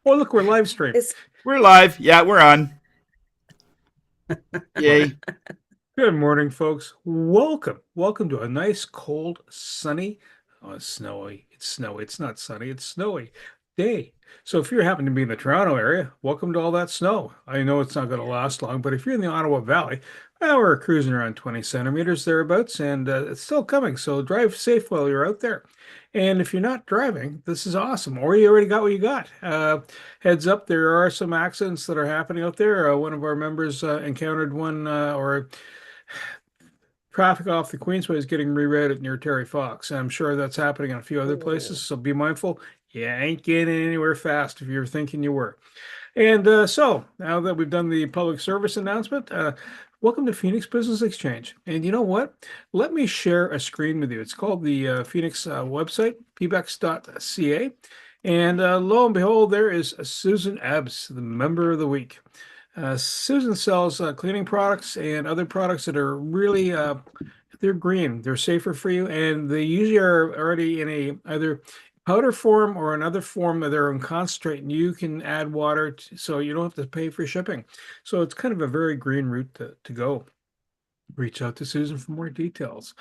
Oh, look, we're live stream. It's We're live. Yeah, we're on. Yay. Good morning, folks. Welcome. Welcome to a nice, cold, sunny, snowy. It's snowy. It's not sunny. It's snowy day. So if you happen to be in the Toronto area, welcome to all that snow. I know it's not going to last long, but if you're in the Ottawa Valley, well, we're cruising around 20 centimeters thereabouts, and it's still coming. So drive safe while you're out there. And if you're not driving, this is awesome. Or you already got what you got. Heads up, there are some accidents that are happening out there. One of our members encountered one or traffic off the Queensway is getting rerouted near Terry Fox. I'm sure that's happening in a few other places, oh, so be mindful. You ain't getting anywhere fast if you're thinking you were. And so now that we've done the public service announcement, welcome to Phoenix Business Exchange. And you know what? Let me share a screen with you. It's called the Phoenix website, pbex.ca. And lo and behold, there is Susan Ebbs, the member of the week. Susan sells cleaning products and other products that are really they're green, they're safer for you, and they usually are already in a either powder form or another form of their own concentrate, and you can add water so you don't have to pay for shipping. So it's kind of a very green route to go. Reach out to Susan for more details.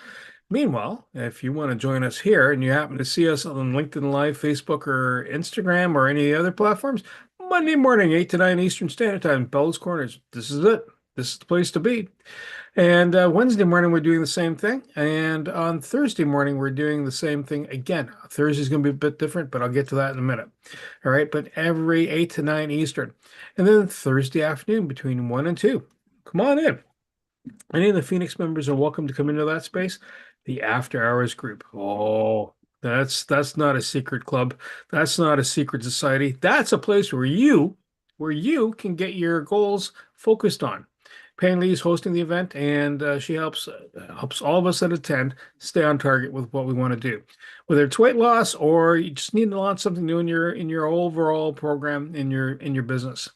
Meanwhile, if you want to join us here and you happen to see us on LinkedIn Live, Facebook, or Instagram, or any of the other platforms, Monday morning, 8 to 9 Eastern Standard Time, Bell's Corners. This is it. This is the place to be. And Wednesday morning, we're doing the same thing. And on Thursday morning, we're doing the same thing again. Thursday's going to be a bit different, but I'll get to that in a minute. All right. But every 8 to 9 Eastern. And then Thursday afternoon between 1 and 2. Come on in. Any of the Phoenix members are welcome to come into that space. The after hours group. Oh, that's not a secret club. That's not a secret society. That's a place where you can get your goals focused on. Pam Lee's hosting the event, and she helps all of us that attend stay on target with what we want to do. Whether it's weight loss or you just need to launch something new in your overall program in your business.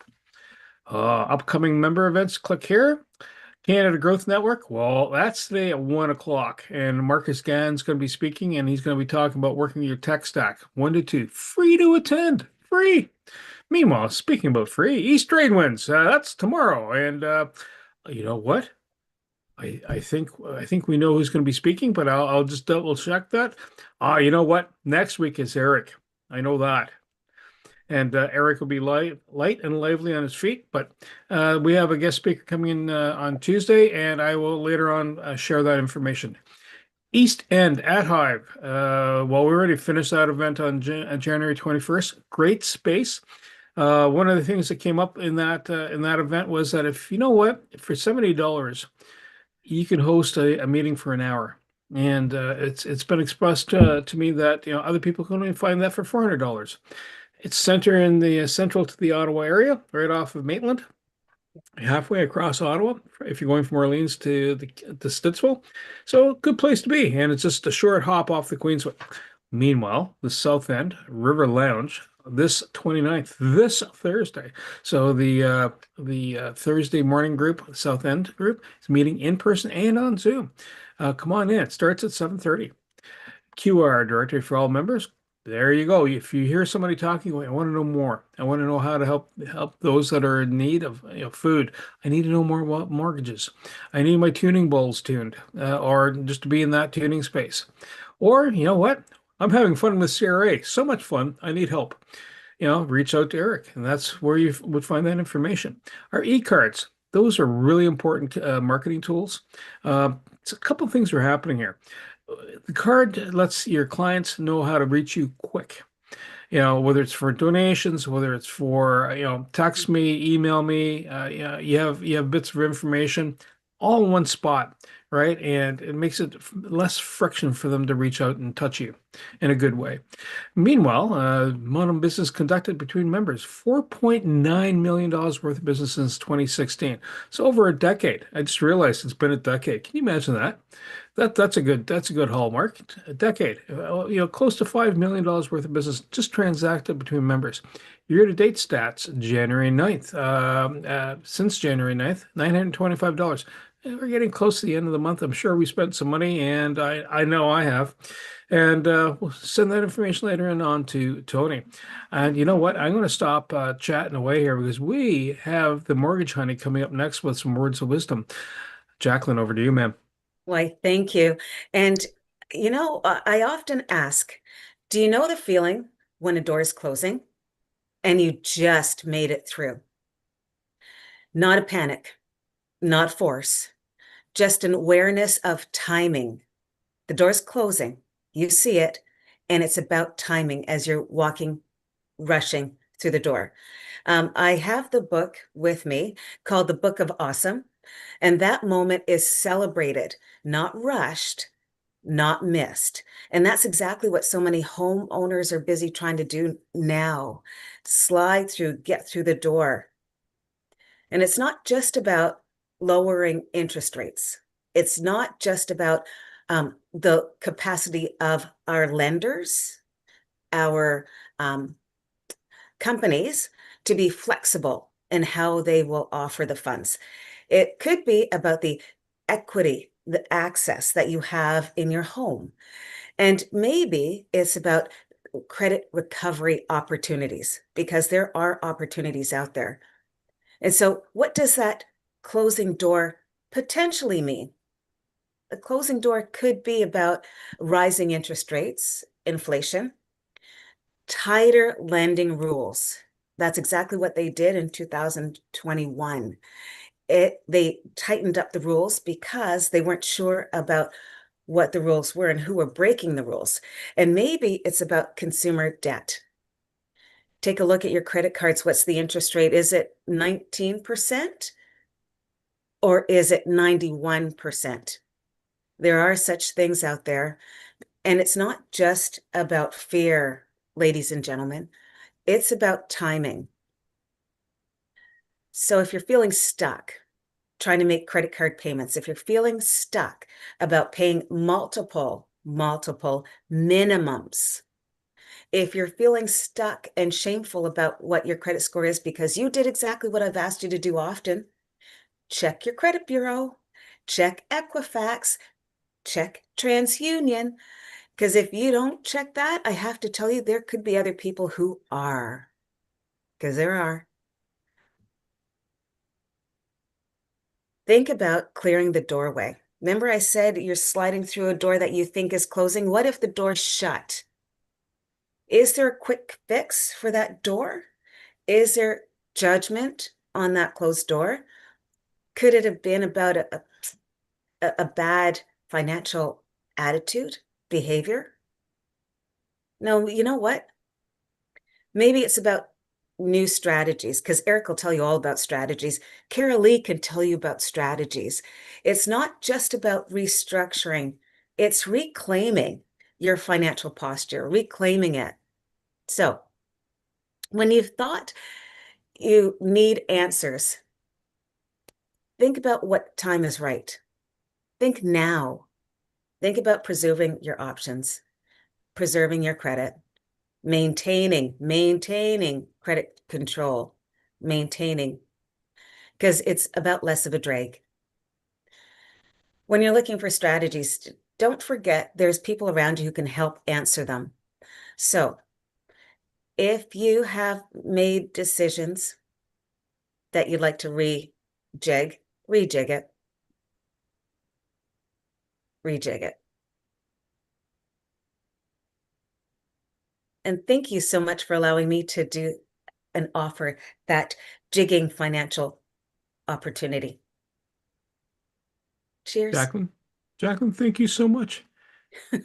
Upcoming member events, click here. Canada Growth Network. Well, that's today at 1 o'clock. And Marcus Gann's going to be speaking, and he's going to be talking about working your tech stack. 1 to 2. Free to attend. Free. Meanwhile, speaking about free, East Trade Winds. That's tomorrow. And you know what? I think we know who's going to be speaking, but I'll just double check that. You know what? Next week is Eric. I know that. And Eric will be light and lively on his feet. But we have a guest speaker coming in on Tuesday, and I will later on share that information. East End at Hive. Well, we already finished that event on January 21st. Great space. One of the things that came up in that event was that if you know what, for $70, you can host a meeting for an hour. And it's been expressed to me that other people can only find that for $400. It's central to the Ottawa area, right off of Maitland, halfway across Ottawa. If you're going from Orleans to Stittsville, so good place to be, and it's just a short hop off the Queensway. Meanwhile, the South End River Lounge this 29th, this Thursday. So the Thursday morning group, South End group, is meeting in person and on Zoom. Come on in. It starts at 7:30. QR directory for all members. There you go. If you hear somebody talking, I want to know more. I want to know how to help those that are in need of food. I need to know more about mortgages. I need my tuning bowls tuned, or just to be in that tuning space. Or you know what? I'm having fun with CRA. So much fun. I need help. Reach out to Eric, and that's where you would find that information. Our e-cards. Those are really important marketing tools. It's a couple of things are happening here. The card lets your clients know how to reach you quick. Whether it's for donations, whether it's for, text me, email me, you have bits of information all in one spot, right? And it makes it less friction for them to reach out and touch you in a good way. Meanwhile, amount of business conducted between members, $4.9 million worth of business since 2016. So over a decade. I just realized it's been a decade. Can you imagine that? That's a good hallmark. A decade. Close to $5 million worth of business just transacted between members. Year-to-date stats, January 9th. Since January 9th, $925. we're getting close to the end of the month. I'm sure we spent some money, and I know I have. And we'll send that information later on to Tony. And you know what? I'm going to stop chatting away here because we have the mortgage honey coming up next with some words of wisdom. Jacqueline, over to you, ma'am. Why, thank you. And, I often ask, do you know the feeling when a door is closing and you just made it through? Not a panic, not force, just an awareness of timing. The door's closing, you see it, and it's about timing as you're walking, rushing through the door. I have the book with me called The Book of Awesome, and that moment is celebrated, not rushed, not missed. And that's exactly what so many homeowners are busy trying to do now. Slide through, get through the door. And it's not just about lowering interest rates. It's not just about the capacity of our lenders, our companies to be flexible in how they will offer the funds. It could be about the equity, the access that you have in your home. And maybe it's about credit recovery opportunities because there are opportunities out there. And so, what does that closing door potentially mean? The closing door could be about rising interest rates, inflation, tighter lending rules. That's exactly what they did in 2021. They tightened up the rules because they weren't sure about what the rules were and who were breaking the rules. And maybe it's about consumer debt. Take a look at your credit cards. What's the interest rate? Is it 19% or is it 91%? There are such things out there. And it's not just about fear, ladies and gentlemen. It's about timing. So if you're feeling stuck trying to make credit card payments, if you're feeling stuck about paying multiple minimums, if you're feeling stuck and shameful about what your credit score is because you did exactly what I've asked you to do often, check your credit bureau, check Equifax, check TransUnion. Because if you don't check that, I have to tell you, there could be other people who are, because there are. Think about clearing the doorway. Remember I said you're sliding through a door that you think is closing? What if the door's shut? Is there a quick fix for that door? Is there judgment on that closed door? Could it have been about a bad financial attitude, behavior? No, you know what? Maybe it's about new strategies, because Eric will tell you all about strategies. Kara Lee can tell you about strategies. It's not just about restructuring, it's reclaiming your financial posture, reclaiming it. So, when you've thought you need answers, think about what time is right. Think now. Think about preserving your options, preserving your credit, maintaining credit control, maintaining, because it's about less of a drag. When you're looking for strategies, don't forget there's people around you who can help answer them. So if you have made decisions that you'd like to rejig it, rejig it. And thank you so much for allowing me to do and offer that jigging financial opportunity. Cheers. Jacqueline, thank you so much.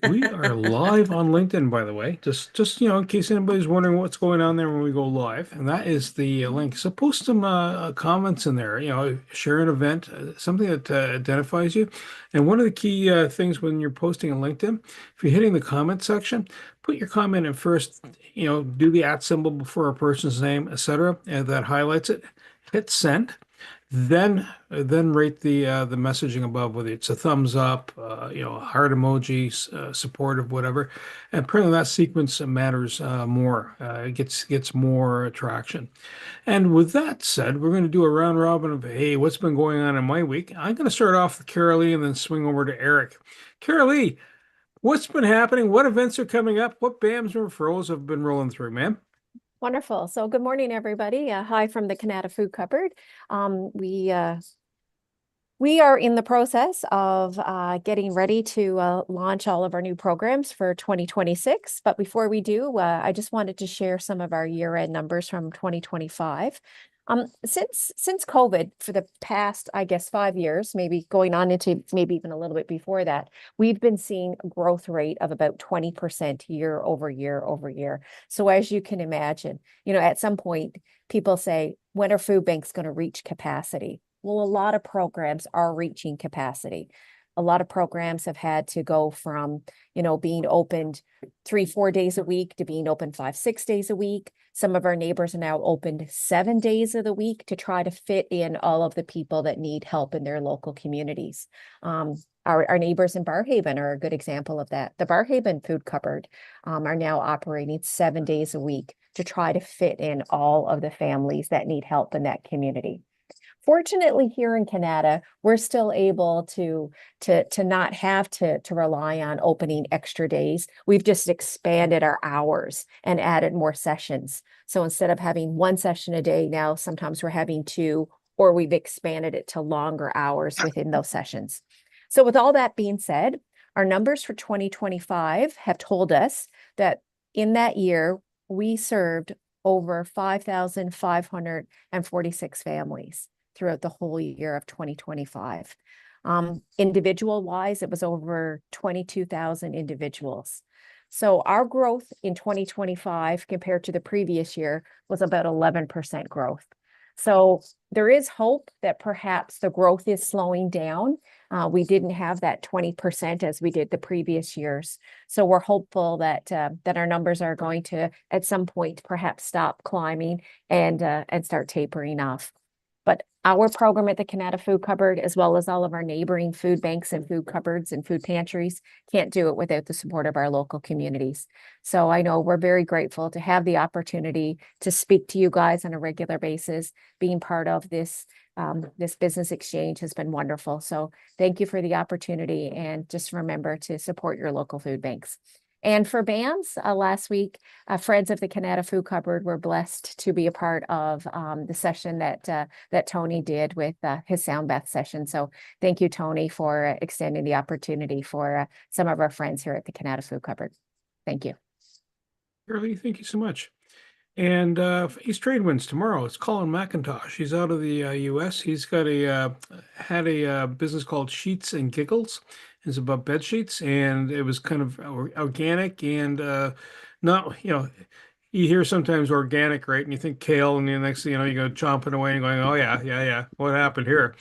We are live on LinkedIn, by the way. Just in case anybody's wondering what's going on there when we go live, and that is the link. So post some comments in there. Share an event, something that identifies you. And one of the key things when you're posting on LinkedIn, if you're hitting the comment section, put your comment in first. Do the @ symbol before a person's name, etc., and that highlights it. Hit send. then rate the messaging above, whether it's a thumbs up, a heart emojis, supportive, whatever. And apparently that sequence matters more. It gets more attraction. And with that said, we're going to do a round robin of, hey, what's been going on in my week? I'm going to start off with Carolee and then swing over to Eric. Carolee, what's been happening? What events are coming up? What BAMs and referrals have been rolling through, ma'am? Wonderful. So good morning, everybody. Hi from the Canada Food Cupboard. We are in the process of getting ready to launch all of our new programs for 2026. But before we do, I just wanted to share some of our year-end numbers from 2025. Since COVID, for the past, I guess, 5 years, maybe going on into maybe even a little bit before that, we've been seeing a growth rate of about 20% year over year over year. So as you can imagine, at some point, people say, when are food banks going to reach capacity? Well, a lot of programs are reaching capacity. A lot of programs have had to go from, being opened 3-4 days a week to being open 5-6 days a week. Some of our neighbors are now opened 7 days of the week to try to fit in all of the people that need help in their local communities. Our neighbors in Barrhaven are a good example of that. The Barrhaven Food Cupboard are now operating 7 days a week to try to fit in all of the families that need help in that community. Fortunately, here in Canada, we're still able to not have to rely on opening extra days. We've just expanded our hours and added more sessions. So instead of having one session a day, now sometimes we're having two, or we've expanded it to longer hours within those sessions. So with all that being said, our numbers for 2025 have told us that in that year, we served over 5,546 families throughout the whole year of 2025. Individual wise, it was over 22,000 individuals. So our growth in 2025 compared to the previous year was about 11% growth. So there is hope that perhaps the growth is slowing down. We didn't have that 20% as we did the previous years. So we're hopeful that our numbers are going to, at some point, perhaps stop climbing and start tapering off. But our program at the Canada Food Cupboard, as well as all of our neighboring food banks and food cupboards and food pantries, can't do it without the support of our local communities. So I know we're very grateful to have the opportunity to speak to you guys on a regular basis. Being part of this business exchange has been wonderful. So thank you for the opportunity, and just remember to support your local food banks. And for BAMs, last week, Friends of the Canada Food Cupboard were blessed to be a part of the session that Tony did with his sound bath session. So thank you, Tony, for extending the opportunity for some of our friends here at the Canada Food Cupboard. Thank you. Carolee, thank you so much. And East Trade Winds tomorrow. It's Colin McIntosh. He's out of the U.S. He's got had a business called Sheets and Giggles. It's about bed sheets, and it was kind of organic and not, you hear sometimes organic, right? And you think kale, and the next thing you know, you go chomping away and going, oh yeah, what happened here?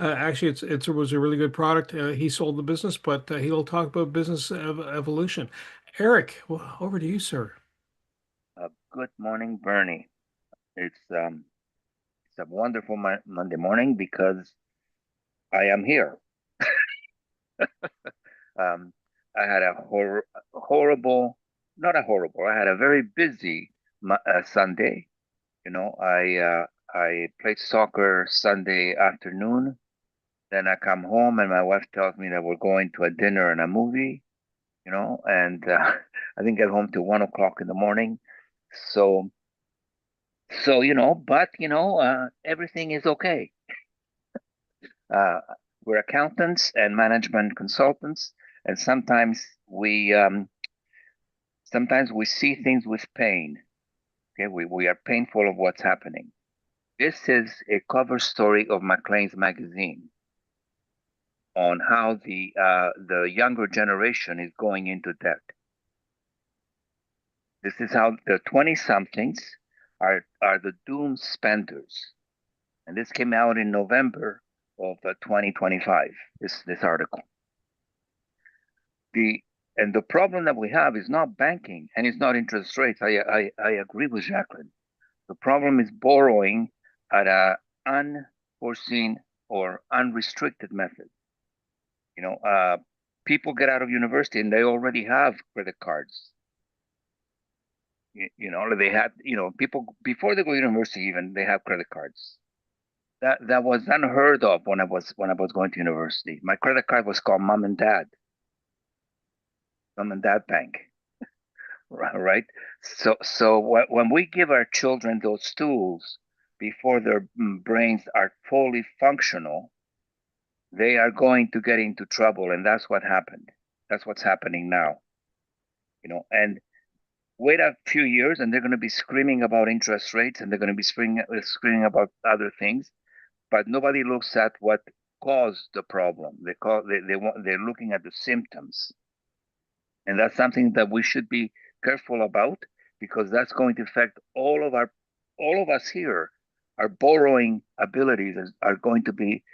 Actually, it was a really good product. He sold the business, but he'll talk about business evolution. Eric, well, over to you, sir. Good morning, Bernie. It's a wonderful Monday morning because I am here. I had a horrible, not a horrible. I had a very busy Sunday. I played soccer Sunday afternoon. Then I come home and my wife tells me that we're going to a dinner and a movie. And I didn't get home till 1 o'clock in the morning. So but everything is okay. We're accountants and management consultants, and sometimes we see things with pain. Okay, we are painful of what's happening. This is a cover story of Maclean's magazine on how the younger generation is going into debt. This is how the 20-somethings are the doom spenders. And this came out in November of 2025, this article. The problem that we have is not banking and it's not interest rates. I agree with Jacqueline. The problem is borrowing at an unforeseen or unrestricted methods. People get out of university and they already have credit cards. They had, people before they go to university, even they have credit cards. That was unheard of when I was going to university. My credit card was called Mom and Dad Bank, right? So when we give our children those tools before their brains are fully functional, they are going to get into trouble, and that's what happened. That's what's happening now. And wait a few years, and they're going to be screaming about interest rates, and they're going to be screaming about other things, but nobody looks at what caused the problem. They're looking at the symptoms, and that's something that we should be careful about, because that's going to affect all of us here. Our borrowing abilities are going to be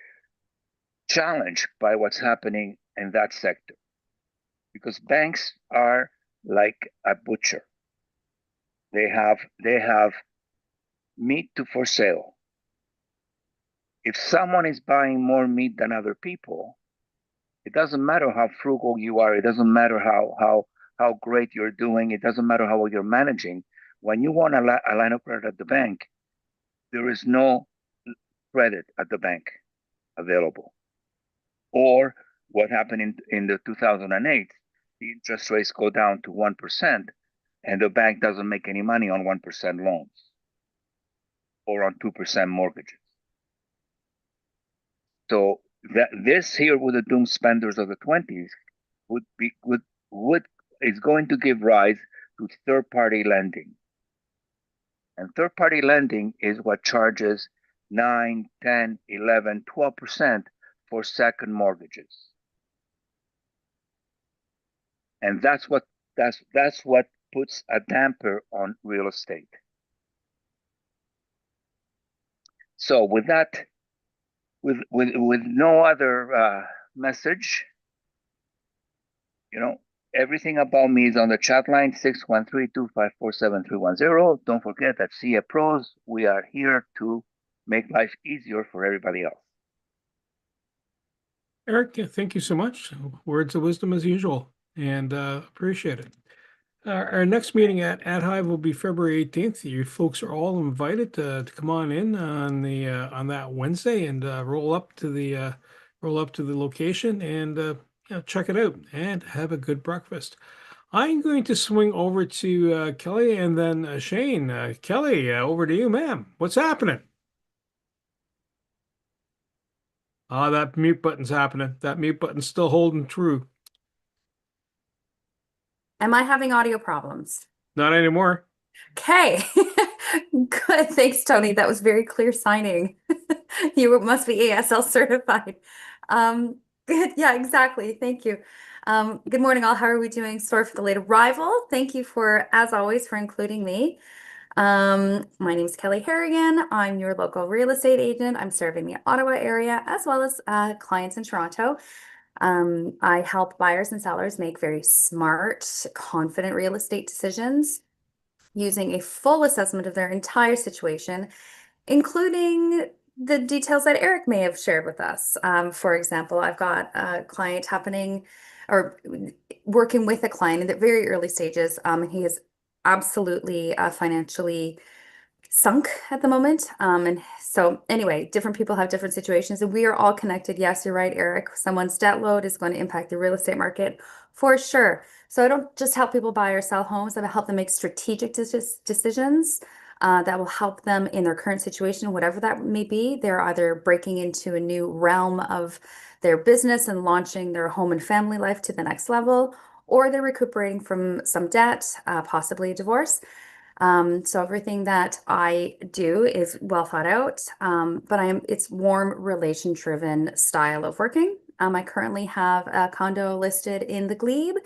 challenged by what's happening in that sector, because banks are like a butcher. They have meat for sale. If someone is buying more meat than other people, it doesn't matter how frugal you are. It doesn't matter how great you're doing. It doesn't matter how well you're managing. When you want a line of credit at the bank, there is no credit at the bank available. Or what happened in the 2008, the interest rates go down to 1%, and the bank doesn't make any money on 1% loans or on 2% mortgages. So this here with the doom spenders of the 20s is going to give rise to third-party lending. And third-party lending is what charges 9, 10, 11, 12% for second mortgages. And that's what puts a damper on real estate. So with that, with no other message, everything about me is on the chat line, 613-254-7310. Don't forget that CA Pros, we are here to make life easier for everybody else. Eric, thank you so much. Words of wisdom as usual, and appreciate it. Our next meeting at Hive will be February 18th. You folks are all invited to come on in on that Wednesday and roll up to the location and check it out and have a good breakfast. I'm going to swing over to Kelly and then Shane. Kelly, over to you, ma'am. What's happening? That mute button's happening. That mute button's still holding true. Am I having audio problems? Not anymore. Okay. Good. Thanks, Tony. That was very clear signing. You must be ASL certified. Good. Yeah, exactly. Thank you. Good morning, all. How are we doing? Sorry for the late arrival. Thank you as always, for including me. My name is Kelly Harrigan. I'm your local real estate agent. I'm serving the Ottawa area as well as clients in Toronto. I help buyers and sellers make very smart, confident real estate decisions using a full assessment of their entire situation, including the details that Eric may have shared with us. For example, I've got a client working with a client in the very early stages. He is absolutely financially sunk at the moment. And so anyway, different people have different situations and we are all connected. Yes, you're right, Eric. Someone's debt load is going to impact the real estate market for sure. So I don't just help people buy or sell homes. I help them make strategic decisions that will help them in their current situation, whatever that may be. They're either breaking into a new realm of their business and launching their home and family life to the next level, or they're recuperating from some debt, possibly a divorce. So everything that I do is well thought out, but it's warm, relation-driven style of working. I currently have a condo listed in the Glebe.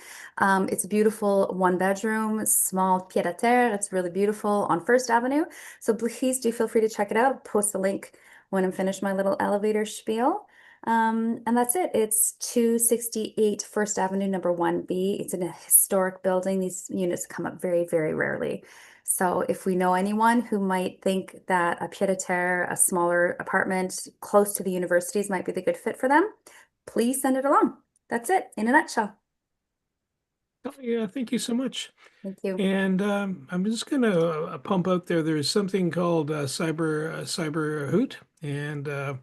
It's a beautiful one-bedroom, small pied-à-terre. It's really beautiful on First Avenue. So please do feel free to check it out. I'll post the link when I'm finished my little elevator spiel. And that's it. It's 268 First Avenue, number 1B. It's in a historic building. These units come up very, very rarely. So if we know anyone who might think that a pied-à-terre, a smaller apartment close to the universities might be the good fit for them, please send it along. That's it in a nutshell. Oh, yeah, thank you so much. Thank you. And I'm just going to pump out there. There's something called Cyber Hoot, and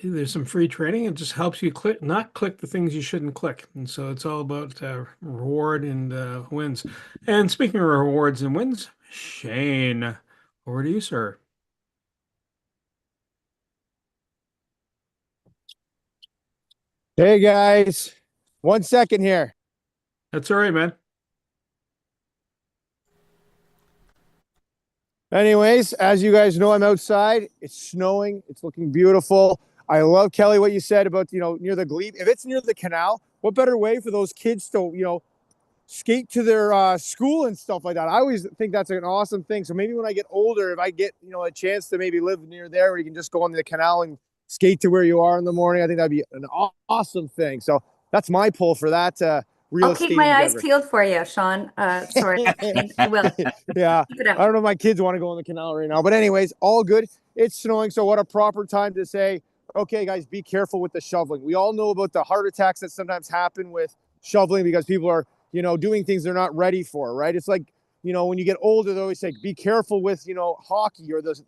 there's some free training. It just helps you not click the things you shouldn't click. And so it's all about reward and wins. And speaking of rewards and wins, Shane, over to you, sir. Hey guys, 1 second here. That's all right, man. Anyways, as you guys know, I'm outside. It's snowing. It's looking beautiful. I love, Kelly, what you said about, near the glebe. If it's near the canal, what better way for those kids to, skate to their school and stuff like that. I always think that's an awesome thing. So maybe when I get older, if I get, a chance to maybe live near there where you can just go on the canal and skate to where you are in the morning, I think that'd be an awesome thing. So that's my pull for that real I'll estate keep my eyes endeavor. peeled for you, Sean. Sorry, I will. Yeah. Keep it up. I don't know if my kids want to go in the canal right now, but anyways, all good. It's snowing. So what a proper time to say, okay, guys, be careful with the shoveling. We all know about the heart attacks that sometimes happen with shoveling because people are, doing things they're not ready for, right? It's like, when you get older, they always say, be careful with, hockey or those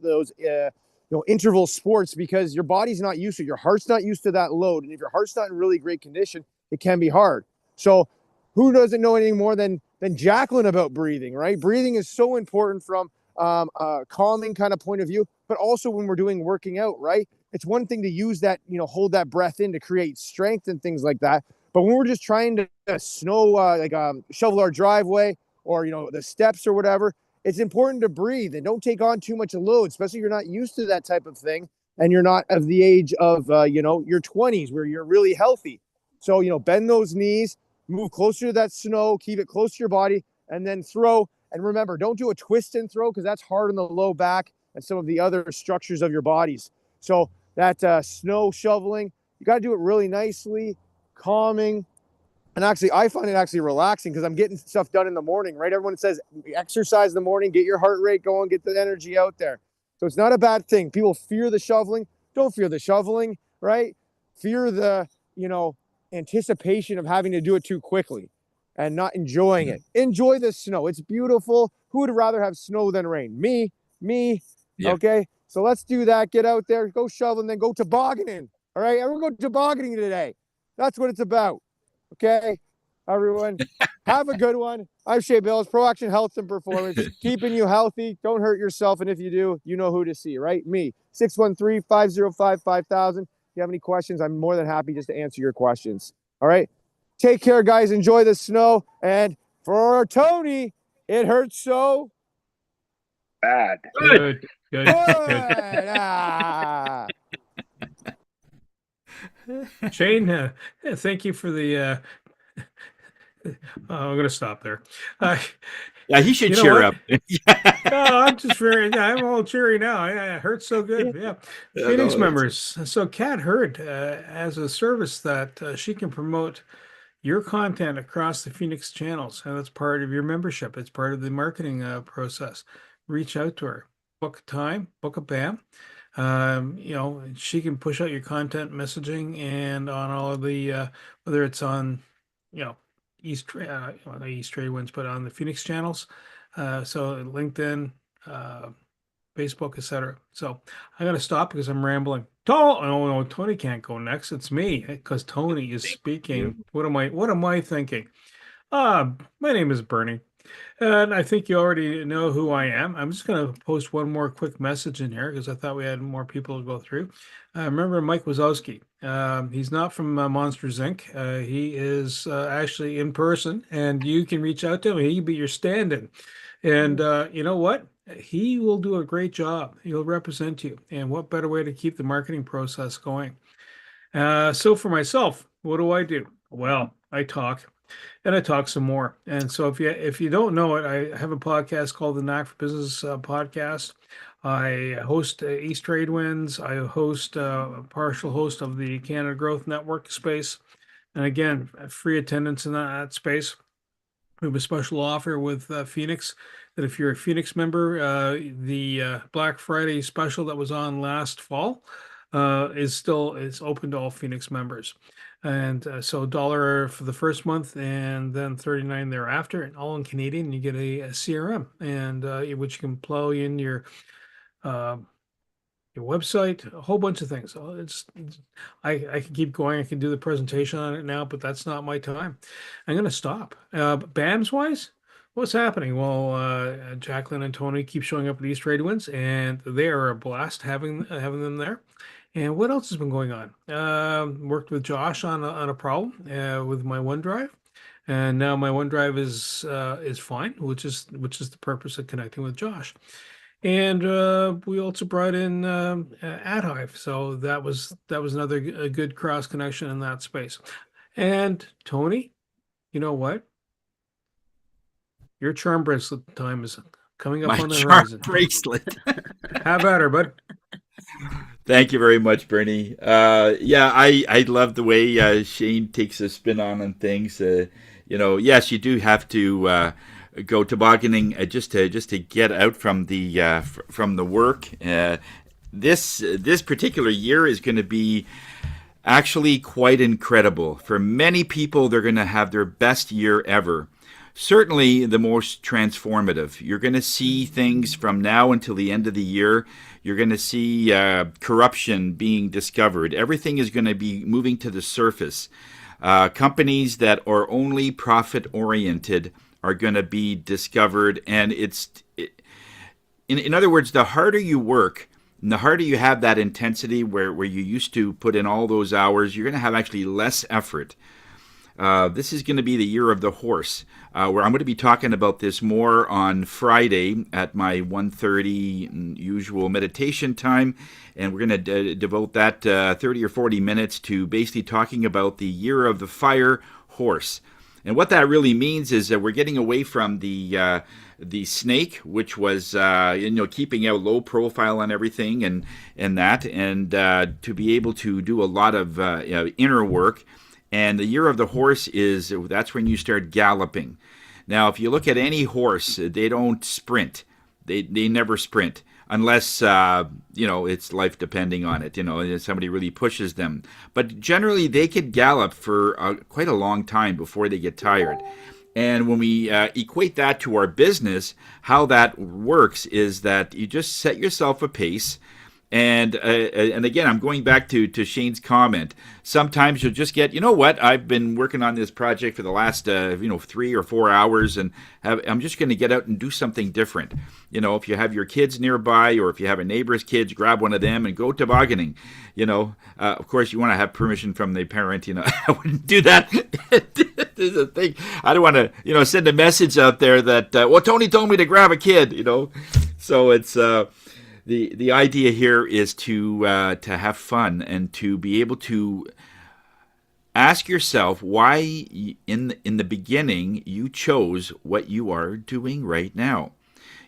interval sports because your body's not used to it. Your heart's not used to that load. And if your heart's not in really great condition, it can be hard. So who doesn't know anything more than Jacqueline about breathing, right? Breathing is so important from a calming kind of point of view, but also when we're doing working out, right? It's one thing to use that, hold that breath in to create strength and things like that. But when we're just trying to shovel our driveway or, the steps or whatever, it's important to breathe and don't take on too much load, especially if you're not used to that type of thing and you're not of the age of, your 20s where you're really healthy. So, bend those knees, move closer to that snow, keep it close to your body, and then throw. And remember, don't do a twist and throw because that's hard on the low back and some of the other structures of your bodies. So that snow shoveling, you got to do it really nicely, calming. And actually, I find it actually relaxing because I'm getting stuff done in the morning, right? Everyone says exercise in the morning, get your heart rate going, get the energy out there. So it's not a bad thing. People fear the shoveling. Don't fear the shoveling, right? Fear the, anticipation of having to do it too quickly and not enjoying it. Enjoy the snow. It's beautiful. Who would rather have snow than rain? Me. Yeah. Okay. So let's do that. Get out there, go shovel, and then go tobogganing. All right. Everyone go tobogganing today. That's what it's about. Okay. Everyone, have a good one. I'm Shea Bills, Pro Action Health and Performance, keeping you healthy. Don't hurt yourself. And if you do, you know who to see, right? Me, 613-505-5000. If you have any questions, I'm more than happy just to answer your questions. All right. Take care, guys. Enjoy the snow. And for Tony, it hurts so Bad. Good. good. Ah. Shane, thank you for the. I'm going to stop there. Yeah, he should You know cheer what? up. No, I'm just very. I'm all cheery now. It hurts so good. Yeah, Yeah, Phoenix no, members. So Kat Hurd has a service that she can promote your content across the Phoenix channels, and it's part of your membership. It's part of the marketing process. Reach out to her, book a time, book a BAM. She can push out your content messaging and on all of the whether it's on, you know, the East Trade Winds, but on the Phoenix channels. So LinkedIn, Facebook, etc. So I got to stop because I'm rambling. Oh no, Tony can't go next. It's me because Tony is speaking. What am I thinking? My name is Bernie, and I think you already know who I am. I'm just going to post one more quick message in here because I thought we had more people to go through. Remember Mike Wazowski. He's not from Monsters Inc. He is actually in person, and you can reach out to him. He can be your stand-in. And you know what? He will do a great job. He'll represent you. And what better way to keep the marketing process going? So for myself, what do I do? Well, I talk and I talk some more. And so if you don't know it, I have a podcast called the Knack for Business podcast. I host East Trade Winds. I host a partial host of the Canada Growth Network space. And again, free attendance in that space. We have a special offer with Phoenix. that if you're a Phoenix member, the Black Friday special that was on last fall is open to all Phoenix members. And so dollar for the first month and then 39 thereafter, and all in Canadian. You get a CRM, and which you can plow in uh, your website, a whole bunch of things. I can keep going. I can do the presentation on it now, but that's not my time. I'm going to stop. BAMs wise, what's happening? Well, Jacqueline and Tony keep showing up at East Trade Winds, and they are a blast having them there. And what else has been going on? Worked with Josh on a problem with my OneDrive, and now my OneDrive is fine, which is the purpose of connecting with Josh. And we also brought in AdHive, so that was another a good cross connection in that space. And Tony, you know what? Your charm bracelet time is coming up My on the charm horizon. bracelet. Have at her, bud. Thank you very much, Bernie. Yeah, I love the way Shane takes a spin on things. Yes, you do have to go tobogganing just to get out from the work. This particular year is going to be actually quite incredible. For many people, they're going to have their best year ever. Certainly the most transformative. You're going to see things from now until the end of the year. You're going to see corruption being discovered. Everything is going to be moving to the surface. Companies that are only profit-oriented are going to be discovered. And in other words, the harder you work, and the harder you have that intensity where you used to put in all those hours, you're going to have actually less effort. This is going to be the year of the horse, where I'm going to be talking about this more on Friday at my 1:30 usual meditation time. And we're going to devote that 30 or 40 minutes to basically talking about the year of the fire horse. And what that really means is that we're getting away from the snake, which was keeping a low profile on everything and to be able to do a lot of inner work. And the year of the horse that's when you start galloping. Now, if you look at any horse, they don't sprint. They never sprint unless it's life depending on it. Somebody really pushes them. But generally, they could gallop for quite a long time before they get tired. And when we equate that to our business, how that works is that you just set yourself a pace. And again, I'm going back to Shane's comment. Sometimes you'll just get, I've been working on this project for the last 3 or 4 hours, and I'm just going to get out and do something different. If you have your kids nearby, or if you have a neighbor's kids, grab one of them and go tobogganing. Of course, you want to have permission from the parent. I wouldn't do that. This is a thing. I don't want to, send a message out there that, Tony told me to grab a kid. So it's. The idea here is to have fun and to be able to ask yourself why in the beginning you chose what you are doing right now.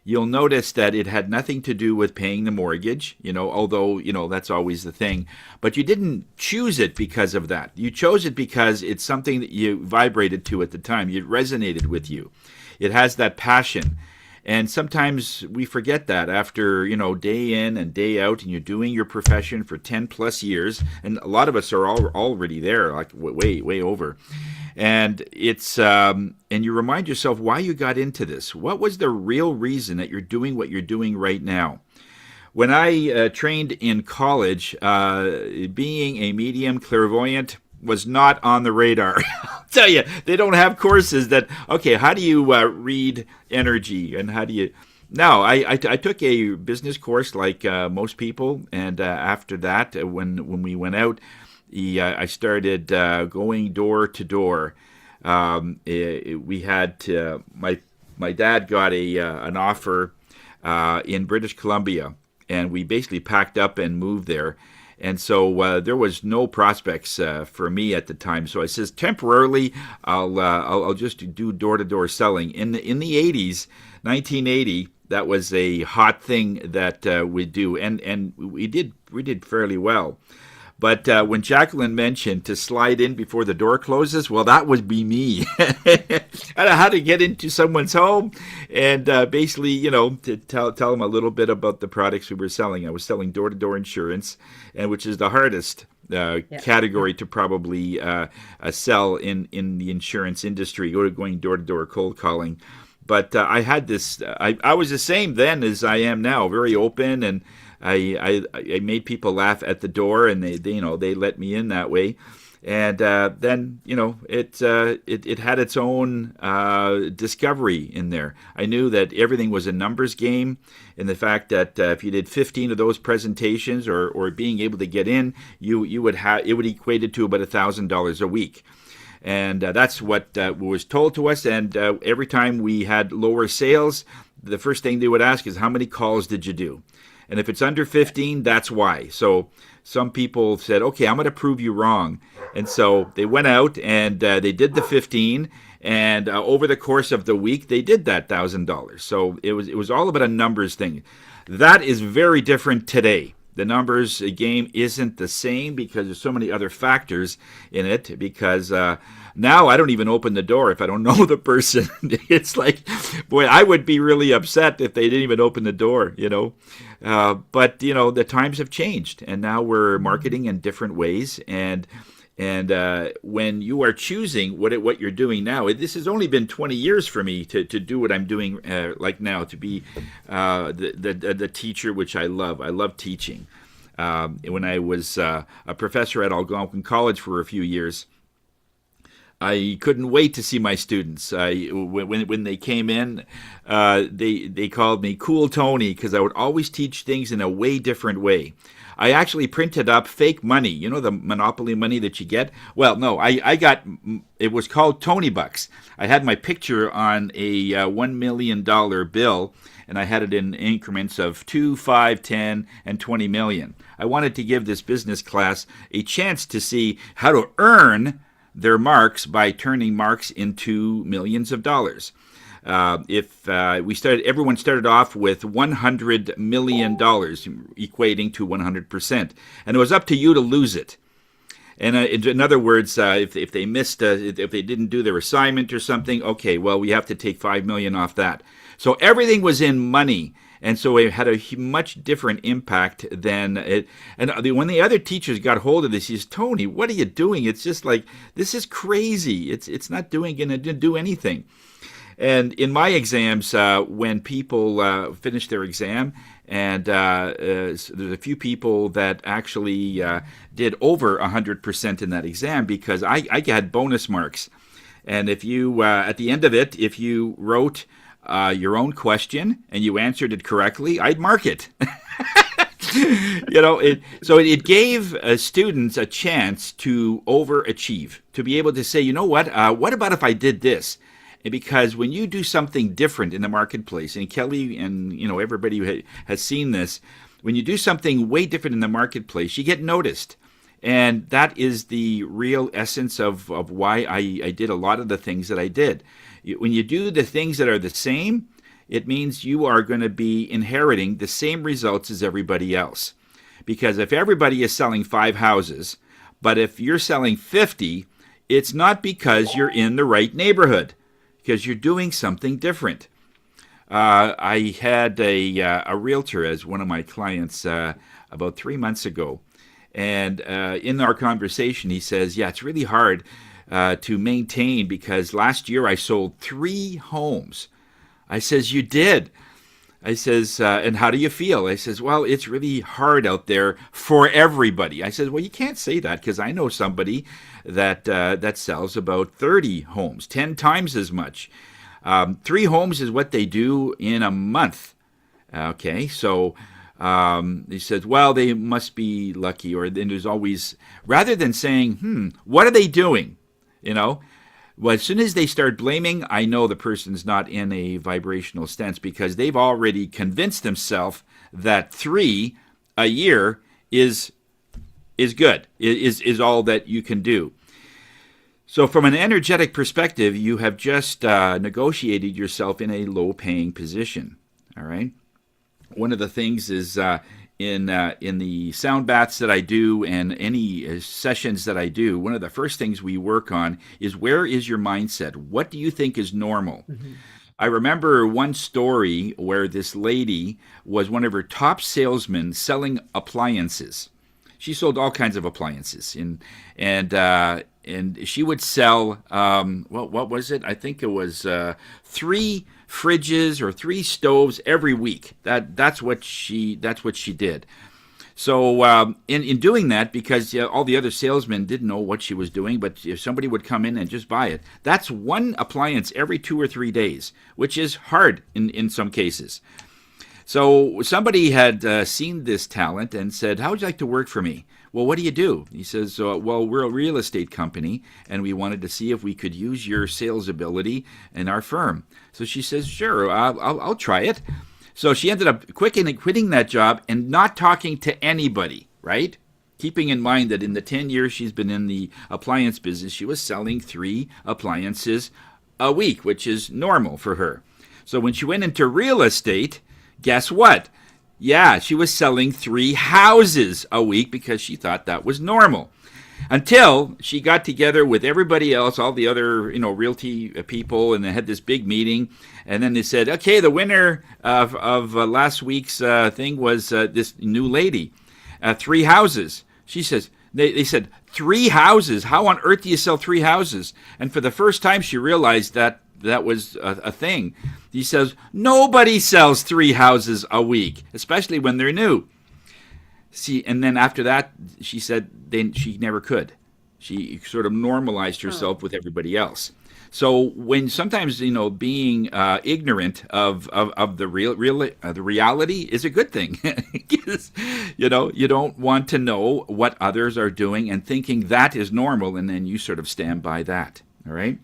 You'll notice that it had nothing to do with paying the mortgage, although, that's always the thing. But you didn't choose it because of that. You chose it because it's something that you vibrated to at the time. It resonated with you. It has that passion. And sometimes we forget that after, day in and day out, and you're doing your profession for 10 plus years. And a lot of us are already there, like way over. And it's, and you remind yourself why you got into this. What was the real reason that you're doing what you're doing right now? When I trained in college, being a medium clairvoyant was not on the radar. I'll tell you, they don't have courses that, okay, how do you read energy and how do you... No, I took a business course like most people, and after that, when we went out, I started going door to door. We had my dad got an offer in British Columbia, and we basically packed up and moved there. And so there was no prospects for me at the time. So I says temporarily, I'll just do door-to-door selling. In the 80s, 1980, that was a hot thing that we do, and we did fairly well. But when Jacqueline mentioned to slide in before the door closes, well, that would be me. I don't know how to get into someone's home and basically, to tell them a little bit about the products we were selling. I was selling door-to-door insurance, and which is the hardest category to probably sell in the insurance industry, going door-to-door cold calling. But I had this, I was the same then as I am now, very open, and I made people laugh at the door, and they let me in that way. And then it had its own discovery in there. I knew that everything was a numbers game, and the fact that if you did 15 of those presentations or being able to get in, you would have it would equate to about $1,000 a week. And that's what was told to us. And every time we had lower sales, the first thing they would ask is, how many calls did you do? And if it's under 15, that's why. So some people said, okay, I'm going to prove you wrong. And so they went out and they did the 15. And over the course of the week, they did that $1,000. So it was all about a numbers thing. That is very different today. The numbers game isn't the same because there's so many other factors in it. Because now I don't even open the door if I don't know the person. It's like, boy, I would be really upset if they didn't even open the door, But the times have changed, and now we're marketing in different ways. And when you are choosing what you're doing now, this has only been 20 years for me to do what I'm doing like now, to be the teacher, which I love. I love teaching. When I was a professor at Algonquin College for a few years, I couldn't wait to see my students. When they came in, they called me Cool Tony, because I would always teach things in a way different way. I actually printed up fake money, the Monopoly money that you get. Well, no, I got, it was called Tony Bucks. I had my picture on a $1 million bill, and I had it in increments of 2, 5, 10, and 20 million. I wanted to give this business class a chance to see how to earn their marks by turning marks into millions of dollars. Everyone started off with $100 million, equating to 100%, and it was up to you to lose it. And in other words, if they missed, if they didn't do their assignment or something, okay, well, we have to take $5 million off that. So everything was in money. And so it had a much different impact than it. And when the other teachers got hold of this, he says, Tony, what are you doing? It's just like, this is crazy. It's not going to do anything. And in my exams, when people finish their exam, and there's a few people that actually did over 100% in that exam, because I had bonus marks. And if you, at the end of it, if you wrote your own question and you answered it correctly, I'd mark it. So it gave students a chance to overachieve, to be able to say, you know what about if I did this? Because when you do something different in the marketplace, and Kelly and everybody who has seen this, when you do something way different in the marketplace, you get noticed. And that is the real essence of why I did a lot of the things that I did. When you do the things that are the same, it means you are going to be inheriting the same results as everybody else. Because if everybody is selling 5 houses, but if you're selling 50, it's not because you're in the right neighborhood, because you're doing something different. I had a realtor as one of my clients about 3 months ago. And in our conversation, he says, yeah, it's really hard to maintain, because last year I sold 3 homes. I says, you did? I says, and how do you feel? I says, well, it's really hard out there for everybody. I says, well, you can't say that, because I know somebody that sells about 30 homes, 10 times as much. 3 homes is what they do in a month. Okay, so he says, well, they must be lucky, or then there's always, rather than saying, what are they doing? Well, as soon as they start blaming, I know the person's not in a vibrational stance, because they've already convinced themselves that 3 a year is good, is all that you can do. So from an energetic perspective, you have just negotiated yourself in a low-paying position, all right? One of the things is in the sound baths that I do and any sessions that I do, one of the first things we work on is, where is your mindset? What do you think is normal? I remember one story where this lady was one of her top salesmen selling appliances. She sold all kinds of appliances, and she would sell what was it? I think it was 3 fridges or 3 stoves every week. That's what she did. So in doing that, because all the other salesmen didn't know what she was doing, but if somebody would come in and just buy it, that's one appliance every 2 or 3 days, which is hard in some cases. So somebody had seen this talent and said, how would you like to work for me? Well, what do you do? He says, well, we're a real estate company, and we wanted to see if we could use your sales ability in our firm. So she says, sure, I'll try it. So she ended up quitting that job and not talking to anybody, right? Keeping in mind that in the 10 years she's been in the appliance business, she was selling 3 appliances a week, which is normal for her. So when she went into real estate, guess what? Yeah, she was selling 3 houses a week because she thought that was normal. Until she got together with everybody else, all the other, realty people, and they had this big meeting. And then they said, okay, the winner of last week's thing was this new lady, 3 houses. She says, they said, 3 houses? How on earth do you sell 3 houses? And for the first time, she realized that was a thing. He says, nobody sells 3 houses a week, especially when they're new. See, and then after that, she said then she never could. She sort of normalized herself with everybody else. So when sometimes being ignorant of the the reality is a good thing. Because, you don't want to know what others are doing and thinking that is normal, and then you sort of stand by that. All right.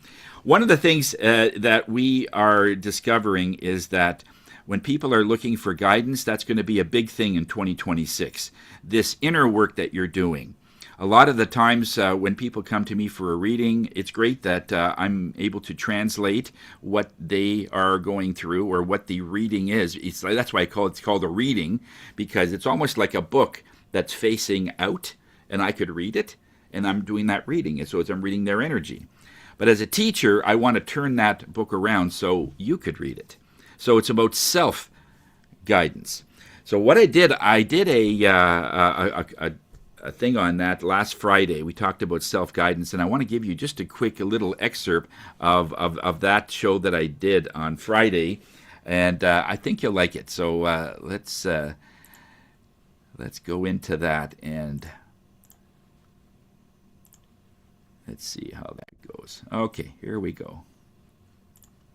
One of the things that we are discovering is that when people are looking for guidance, that's going to be a big thing in 2026. This inner work that you're doing. A lot of the times when people come to me for a reading, it's great that I'm able to translate what they are going through or what the reading is. That's why it's called a reading, because it's almost like a book that's facing out, and I could read it, and I'm doing that reading. And so I'm reading their energy. But as a teacher, I want to turn that book around so you could read it. So it's about self-guidance. So what I did a thing on that last Friday. We talked about self-guidance, and I want to give you just a little excerpt of that show that I did on Friday, and I think you'll like it. So let's go into that, and let's see how that goes. Okay, here we go.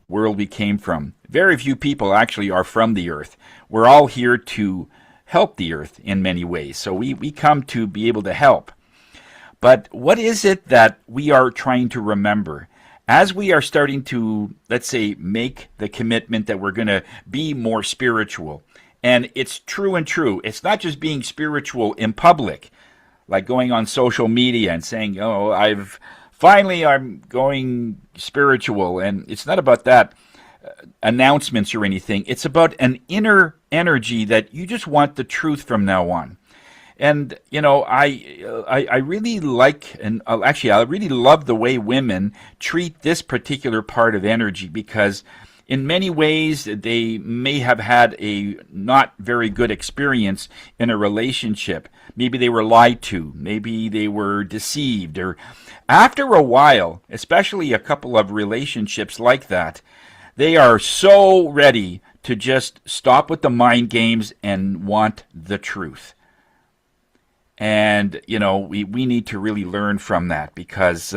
World we came from. Very few people actually are from the earth. We're all here to help the earth in many ways. So we come to be able to help. But what is it that we are trying to remember? As we are starting to, let's say, make the commitment that we're going to be more spiritual. And it's true and true. It's not just being spiritual in public, like going on social media and saying, I'm going spiritual. And it's not about that announcements or anything. It's about an inner energy that you just want the truth from now on. And, I really like, and actually, I really love the way women treat this particular part of energy, because in many ways, they may have had a not very good experience in a relationship. Maybe they were lied to. Maybe they were deceived. Or after a while, especially a couple of relationships like that, they are so ready to just stop with the mind games and want the truth. And, we need to really learn from that, because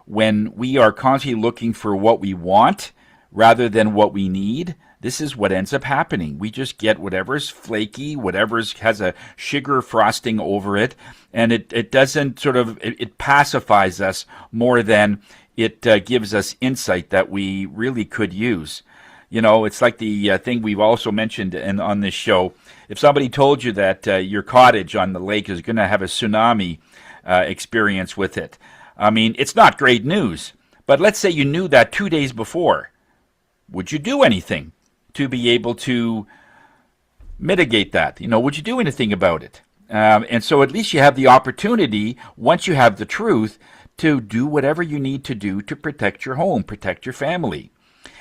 when we are constantly looking for what we want rather than what we need, this is what ends up happening. We just get whatever's flaky, whatever's has a sugar frosting over it, and it doesn't it pacifies us more than it gives us insight that we really could use. It's like the thing we've also mentioned on this show. If somebody told you that your cottage on the lake is going to have a tsunami experience with it, I mean, it's not great news. But let's say you knew that 2 days before. Would you do anything to be able to mitigate that? Would you do anything about it? And so at least you have the opportunity, once you have the truth, to do whatever you need to do to protect your home, protect your family.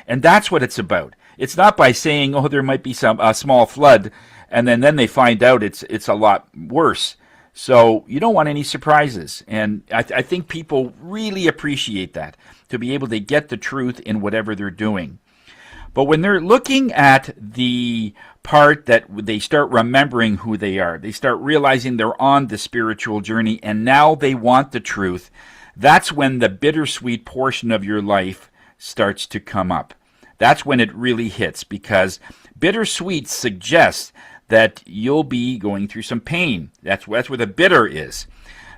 And that's what it's about. It's not by saying, oh, there might be a small flood, and then they find out it's a lot worse. So you don't want any surprises. And I think people really appreciate that, to be able to get the truth in whatever they're doing. But when they're looking at the part that they start remembering who they are, they start realizing they're on the spiritual journey, and now they want the truth, that's when the bittersweet portion of your life starts to come up. That's when it really hits, because bittersweet suggests that you'll be going through some pain. That's where the bitter is.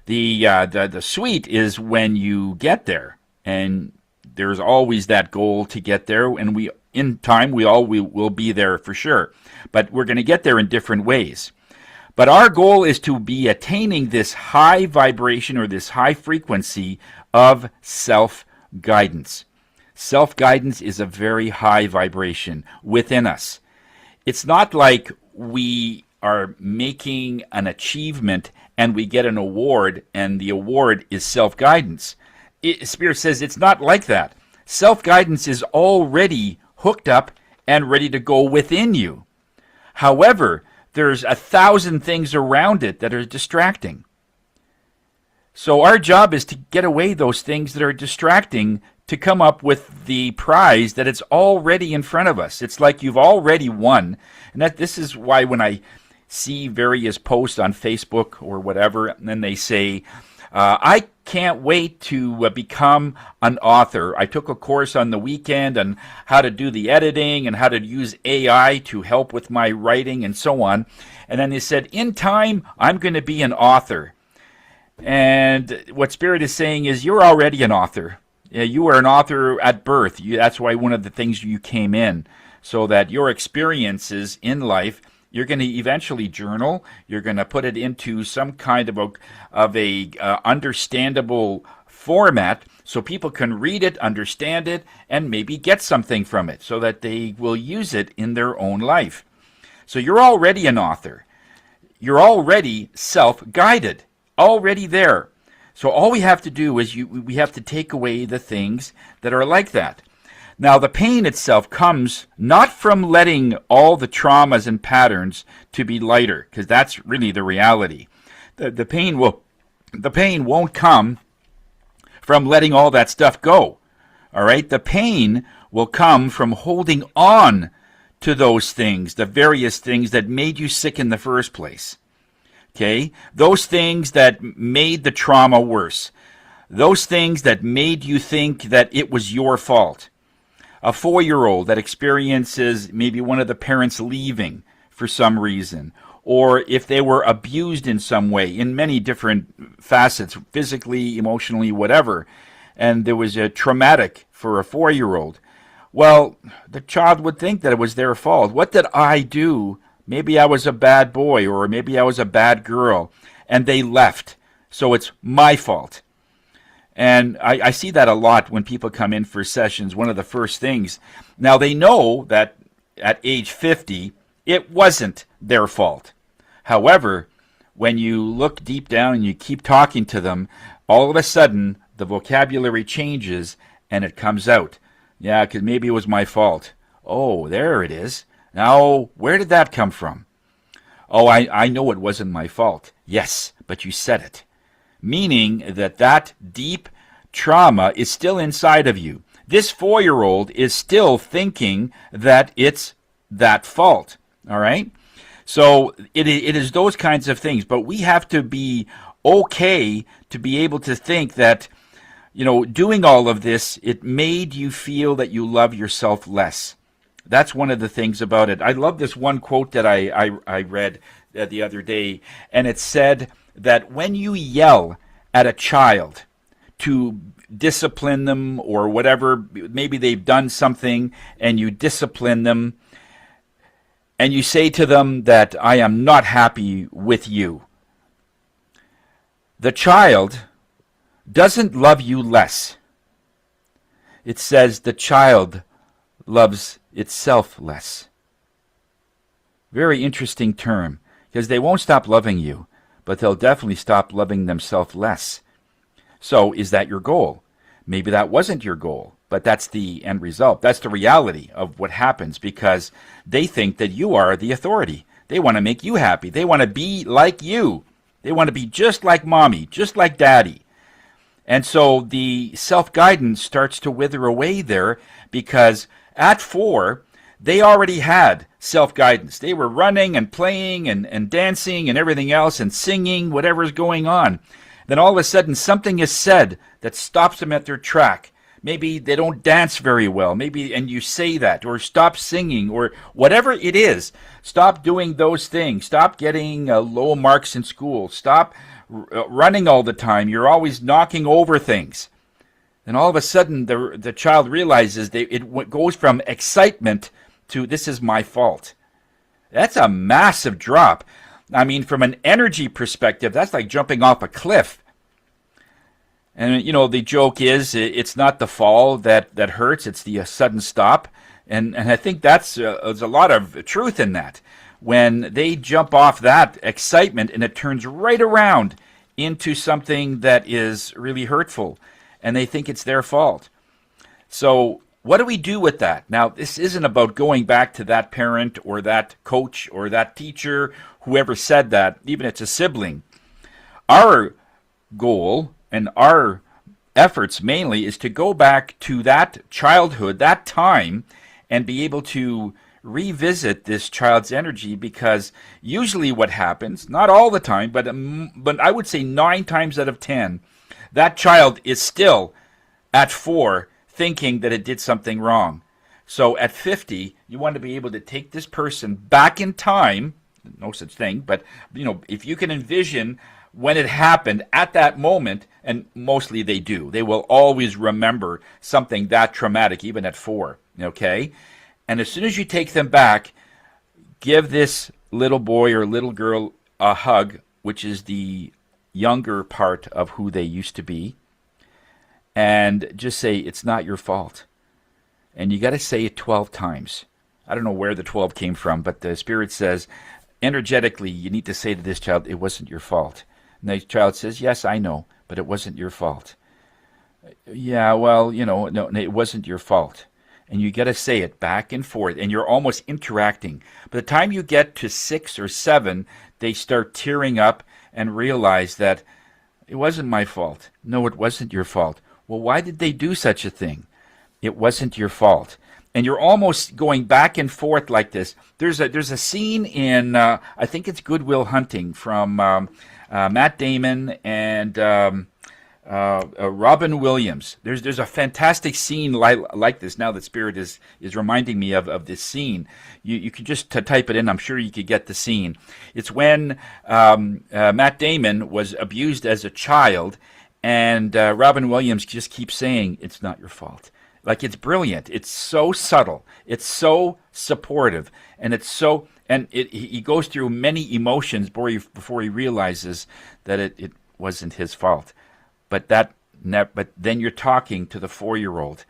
The sweet is when you get there, and there's always that goal to get there, and in time we will be there for sure. But we're going to get there in different ways. But our goal is to be attaining this high vibration, or this high frequency of self-guidance. Self-guidance is a very high vibration within us. It's not like we are making an achievement and we get an award, and the award is self-guidance. Spirit says it's not like that. Self-guidance is already hooked up and ready to go within you. However, there's 1,000 things around it that are distracting. So our job is to get away those things that are distracting, to come up with the prize that it's already in front of us. It's like you've already won. And this is why when I see various posts on Facebook or whatever, and then they say, I can't wait to become an author. I took a course on the weekend on how to do the editing and how to use AI to help with my writing and so on. And then they said, in time, I'm going to be an author. And what Spirit is saying is, you're already an author. You were an author at birth. That's why one of the things you came in, so that your experiences in life, you're going to eventually journal. You're going to put it into some kind of a understandable format, so people can read it, understand it, and maybe get something from it, so that they will use it in their own life. So you're already an author. You're already self-guided, already there. So all we have to do is we have to take away the things that are like that. Now, the pain itself comes not from letting all the traumas and patterns to be lighter, because that's really the reality. The pain won't come from letting all that stuff go. All right? The pain will come from holding on to those things, the various things that made you sick in the first place. Okay? Those things that made the trauma worse. Those things that made you think that it was your fault. A 4-year-old that experiences maybe one of the parents leaving for some reason, or if they were abused in some way, in many different facets, physically, emotionally, whatever, and there was a traumatic for a 4-year-old. Well, the child would think that it was their fault. What did I do? Maybe I was a bad boy, or maybe I was a bad girl, and they left, so it's my fault. And I see that a lot when people come in for sessions. One of the first things, now they know that at age 50, it wasn't their fault. However, when you look deep down and you keep talking to them, all of a sudden the vocabulary changes and it comes out. Yeah, because maybe it was my fault. Oh, there it is. Now, where did that come from? Oh, I know it wasn't my fault. Yes, but you said it. Meaning that deep trauma is still inside of you. This 4-year-old is still thinking that it's that fault. All right? So it is those kinds of things. But we have to be okay to be able to think that, doing all of this, it made you feel that you love yourself less. That's one of the things about it. I love this one quote that I read the other day, and it said that when you yell at a child to discipline them or whatever, maybe they've done something, and you discipline them, and you say to them that I am not happy with you, the child doesn't love you less. It says the child loves itself less. Very interesting term, because they won't stop loving you, but they'll definitely stop loving themselves less. So is that your goal? Maybe that wasn't your goal, but that's the end result. That's the reality of what happens, because they think that you are the authority. They want to make you happy. They want to be like you. They want to be just like mommy, just like daddy. And so the self-guidance starts to wither away there, because at 4, they already had self-guidance. They were running and playing and dancing and everything else and singing, whatever's going on. Then all of a sudden something is said that stops them at their track. Maybe they don't dance very well, maybe, and you say that, or stop singing, or whatever it is. Stop doing those things. Stop getting low marks in school. Stop running all the time. You're always knocking over things. And all of a sudden, the child realizes it goes from excitement to, this is my fault. That's a massive drop. I mean, from an energy perspective, that's like jumping off a cliff. And, the joke is, it's not the fall that hurts, it's the sudden stop. And I think there's a lot of truth in that. When they jump off that excitement and it turns right around into something that is really hurtful, and they think it's their fault. So what do we do with that? Now, this isn't about going back to that parent or that coach or that teacher, whoever said that, even if it's a sibling. Our goal and our efforts mainly is to go back to that childhood, that time, and be able to revisit this child's energy, because usually what happens, not all the time, but I would say 9 times out of 10, that child is still at 4 thinking that it did something wrong. So at 50, you want to be able to take this person back in time, no such thing, but if you can envision when it happened at that moment, and mostly they do, they will always remember something that traumatic, even at 4, okay? And as soon as you take them back, give this little boy or little girl a hug, which is the younger part of who they used to be, and just say, it's not your fault. And you got to say it 12 times. I don't know where the 12 came from, but the Spirit says, energetically, you need to say to this child, it wasn't your fault. And the child says, yes, I know, but it wasn't your fault. Yeah, well, no, it wasn't your fault. And you got to say it back and forth, and you're almost interacting. By the time you get to 6 or 7, they start tearing up and realize that it wasn't my fault. No, it wasn't your fault. Well, why did they do such a thing? It wasn't your fault. And you're almost going back and forth like this. There's a scene in, I think it's Good Will Hunting, from Matt Damon and Robin Williams. There's a fantastic scene like this. Now that Spirit is reminding me of this scene. You could just type it in. I'm sure you could get the scene. It's when Matt Damon was abused as a child, and Robin Williams just keeps saying, it's not your fault. Like, it's brilliant. It's so subtle. It's so supportive. And he goes through many emotions before he realizes that it wasn't his fault. But then you're talking to the 4-year-old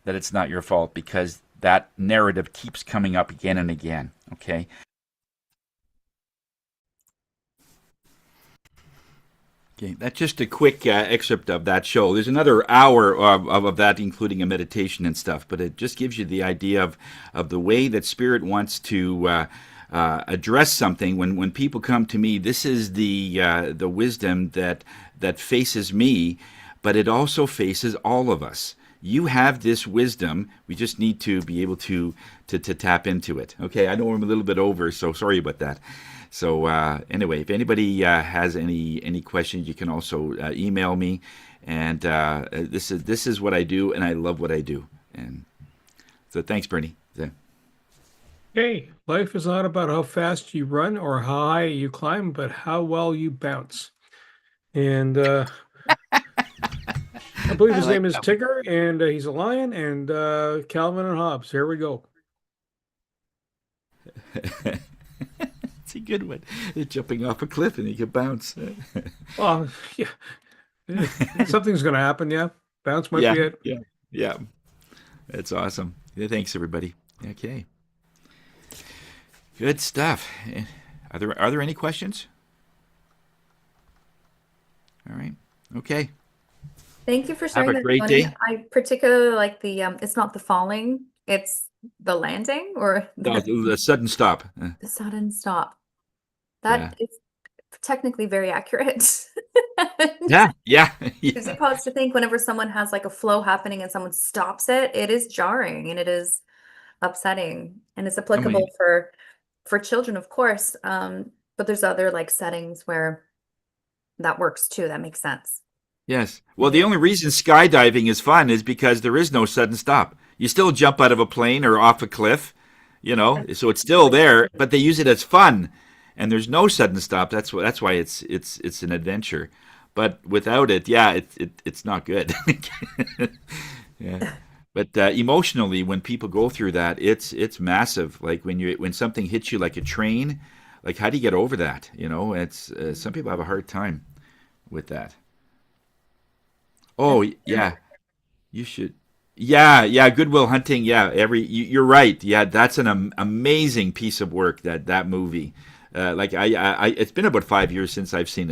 that it's not your fault, because that narrative keeps coming up again and again. Okay. Okay, that's just a quick excerpt of that show. There's another hour of that, including a meditation and stuff, but it just gives you the idea of the way that Spirit wants to address something. When people come to me, this is the wisdom that faces me, but it also faces all of us. You have this wisdom. We just need to be able to tap into it. Okay, I know I'm a little bit over, so sorry about that. So anyway, if anybody has any questions, you can also email me. And this is what I do, and I love what I do. And so thanks, Bernie. Hey, life is not about how fast you run or how high you climb, but how well you bounce. And I believe his name is Tigger, and he's a lion, and Calvin and Hobbes. Here we go. It's a good one. Jumping off a cliff and you can bounce. Well, yeah. Something's going to happen, yeah. Bounce might be it. Yeah. That's awesome. Yeah, thanks, everybody. Okay. Good stuff. Are there any questions? All right. Okay. Thank you for Have sharing a that, great Tony. day. I particularly like the it's not the falling, it's the landing or No, the sudden stop. the sudden stop. Yeah. That is technically very accurate. Yeah. Yeah. Gives you Yeah. pause to think whenever someone has like a flow happening and someone stops it, it is jarring and it is upsetting. And it's applicable Somebody, for children, of course. But there's other like settings where that works too. That makes sense. yes. Well, the only reason skydiving is fun is because there is no sudden stop. You still jump out of a plane or off a cliff, so it's still there, but they use it as fun, and there's no sudden stop. That's why it's an adventure. But without it, yeah, it's not good. Yeah. But emotionally, when people go through that, it's massive. Like when something hits you like a train, like how do you get over that? It's some people have a hard time with that. Oh yeah, you should. Yeah, yeah. Goodwill Hunting. Yeah, you're right. Yeah, that's an amazing piece of work. That movie. Like it's been about 5 years since I've seen it.